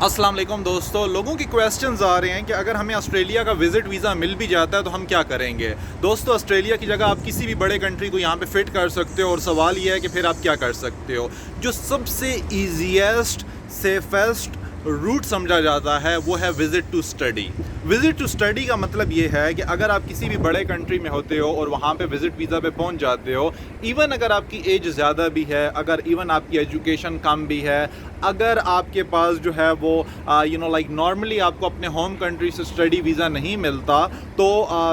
अस्सलाम वालेकुम दोस्तों, लोगों की क्वेश्चंस आ रहे हैं कि अगर हमें ऑस्ट्रेलिया का विज़िट वीज़ा मिल भी जाता है तो हम क्या करेंगे। दोस्तों, ऑस्ट्रेलिया की जगह आप किसी भी बड़े कंट्री को यहाँ पे फ़िट कर सकते हो और सवाल ये है कि फिर आप क्या कर सकते हो। जो सबसे ईजीएस्ट सेफेस्ट रूट समझा जाता है वो है visit to study. Visit to study का मतलब ये है कि अगर आप किसी भी बड़े कंट्री में होते हो और वहाँ पे विज़िट वीज़ा पे पहुँच जाते हो, इवन अगर आपकी एज ज़्यादा भी है, अगर इवन आपकी एजुकेशन कम भी है, अगर आपके पास जो है वो नॉर्मली आपको अपने होम कंट्री से स्टडी वीज़ा नहीं मिलता, तो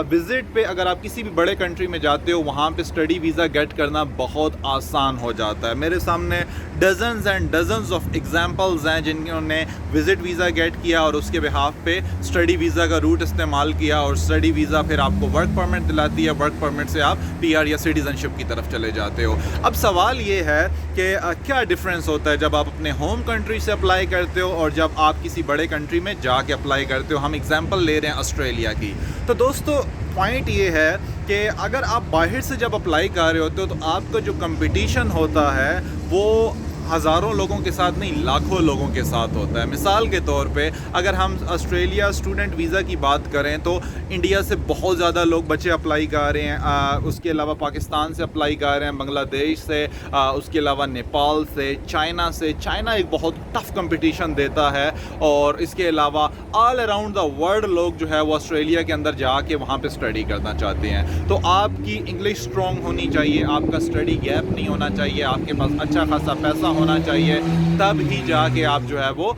विज़िट पे अगर आप किसी भी बड़े कंट्री में जाते हो वहाँ पे स्टडी वीज़ा गेट करना बहुत आसान हो जाता है। मेरे सामने dozens and dozens of examples हैं जिन्होंने विज़िट वीज़ा गेट किया और उसके बिहाफ पे स्टडी वीज़ा का रूट इस्तेमाल किया और स्टडी वीज़ा फिर आपको वर्क परमिट दिलाती है। वर्क परमिट से आप पीआर या सिटीज़नशिप की तरफ चले जाते हो। अब सवाल ये है कि क्या डिफरेंस होता है जब आप अपने होम कंट्री से अप्लाई करते हो और जब आप किसी बड़े कंट्री में जाके अप्लाई करते हो। हम एग्जांपल ले रहे हैं ऑस्ट्रेलिया की। तो दोस्तों, पॉइंट ये है कि अगर आप बाहर से जब अप्लाई कर रहे होते हो तो आपका जो कंपटीशन होता है वो हज़ारों लोगों के साथ नहीं, लाखों लोगों के साथ होता है। मिसाल के तौर पे अगर हम ऑस्ट्रेलिया स्टूडेंट वीज़ा की बात करें तो इंडिया से बहुत ज़्यादा लोग बच्चे अप्लाई कर रहे हैं। उसके अलावा पाकिस्तान से अप्लाई कर रहे हैं, बांग्लादेश से, उसके अलावा नेपाल से, चाइना से। चाइना एक बहुत टफ़ कंपटीशन देता है और इसके अलावा ऑल अराउंड द वर्ल्ड लोग जो है वो ऑस्ट्रेलिया के अंदर जाके वहाँ पे स्टडी करना चाहते हैं। तो आपकी इंग्लिश स्ट्रॉन्ग होनी चाहिए, आपका स्टडी गैप नहीं होना चाहिए, आपके पास अच्छा खासा पैसा होना चाहिए, तब ही जाके आप जो है वो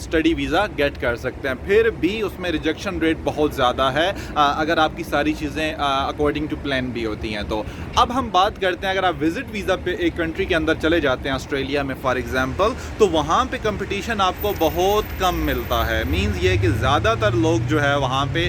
स्टडी वीज़ा गेट कर सकते हैं। फिर भी उसमें रिजेक्शन रेट बहुत ज़्यादा है अगर आपकी सारी चीज़ें अकॉर्डिंग टू प्लान भी होती हैं। तो अब हम बात करते हैं, अगर आप विज़िट वीज़ा पे एक कंट्री के अंदर चले जाते हैं ऑस्ट्रेलिया में फॉर एग्ज़ाम्पल, तो वहाँ पे कंपटीशन आपको बहुत कम मिलता है। मींस ये कि ज़्यादातर लोग जो है वहाँ पे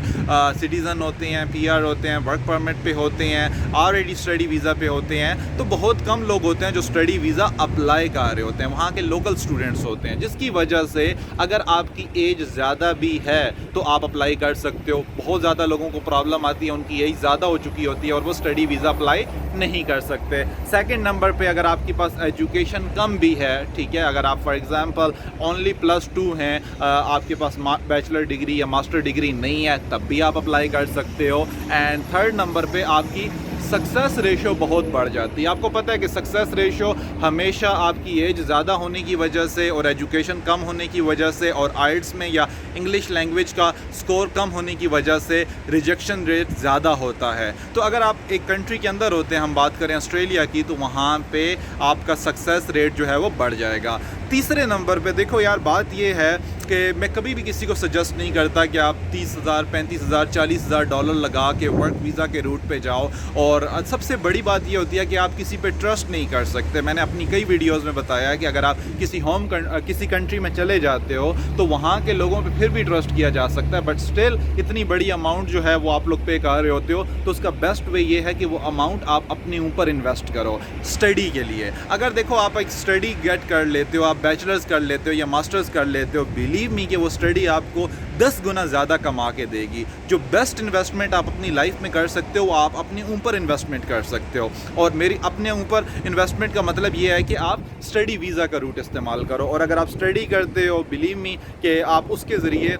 सिटीज़न होते हैं, पीआर होते हैं, वर्क परमिट पे होते हैं, ऑलरेडी स्टडी वीज़ा पे होते हैं। तो बहुत कम लोग होते हैं जो स्टडी वीज़ा अप्लाई कर रहे होते हैं, वहाँ के लोकल स्टूडेंट्स होते हैं, जिसकी वजह से अगर आपकी एज ज़्यादा भी है तो आप अप्लाई कर सकते हो। बहुत ज़्यादा लोगों को प्रॉब्लम आती है, उनकी एज ज़्यादा हो चुकी होती है और वो स्टडी वीज़ा अप्लाई नहीं कर सकते। सेकंड नंबर पे अगर आपके पास एजुकेशन कम भी है, ठीक है, अगर आप फॉर एग्जांपल ओनली +2 हैं, आपके पास बैचलर डिग्री या मास्टर डिग्री नहीं है, तब भी आप अप्लाई कर सकते हो। एंड थर्ड नंबर पे आपकी सक्सेस रेशो बहुत बढ़ जाती है। आपको पता है कि सक्सेस रेशो हमेशा आपकी एज ज़्यादा होने की वजह से और एजुकेशन कम होने की वजह से और आइल्स में या इंग्लिश लैंग्वेज का स्कोर कम होने की वजह से रिजेक्शन रेट ज़्यादा होता है। तो अगर आप एक कंट्री के अंदर होते हैं, हम बात करें ऑस्ट्रेलिया की, तो वहाँ पे आपका सक्सेस रेट जो है वो बढ़ जाएगा। तीसरे नंबर पे देखो यार, बात ये है कि मैं कभी भी किसी को सजेस्ट नहीं करता कि आप 30,000, 35,000, $40,000 लगा के वर्क वीज़ा के रूट पे जाओ। और सबसे बड़ी बात ये होती है कि आप किसी पे ट्रस्ट नहीं कर सकते। मैंने अपनी कई वीडियोस में बताया है कि अगर आप किसी कंट्री में चले जाते हो तो वहाँ के लोगों पे फिर भी ट्रस्ट किया जा सकता है, बट स्टिल इतनी बड़ी अमाउंट जो है वो आप लोग पे कर रहे होते हो, तो उसका बेस्ट वे ये है कि वो अमाउंट आप अपने ऊपर इन्वेस्ट करो स्टडी के लिए। अगर देखो आप एक स्टडी गेट कर लेते हो, आप बैचलर्स कर लेते हो या मास्टर्स कर लेते हो, बिलीव मी कि वो स्टडी आपको 10 गुना ज़्यादा कमा के देगी। जो बेस्ट इन्वेस्टमेंट आप अपनी लाइफ में कर सकते हो वो आप अपने ऊपर इन्वेस्टमेंट कर सकते हो। और मेरी अपने ऊपर इन्वेस्टमेंट का मतलब ये है कि आप स्टडी वीज़ा का रूट इस्तेमाल करो, और अगर आप स्टडी करते हो, बिलीव मी कि आप उसके ज़रिए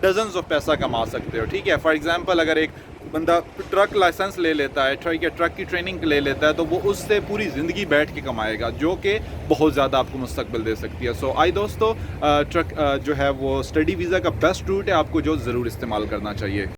डजन्स ऑफ पैसा कमा सकते हो। ठीक है, फॉर एग्जांपल अगर एक बंदा ट्रक लाइसेंस ले लेता है, ठीक है, ट्रक की ट्रेनिंग ले लेता है, तो वो उससे पूरी ज़िंदगी बैठ के कमाएगा, जो कि बहुत ज़्यादा आपको मुस्तकबिल दे सकती है। सो आई दोस्तों, ट्रक जो है वो स्टडी वीज़ा का बेस्ट रूट है, आपको जो ज़रूर इस्तेमाल करना चाहिए।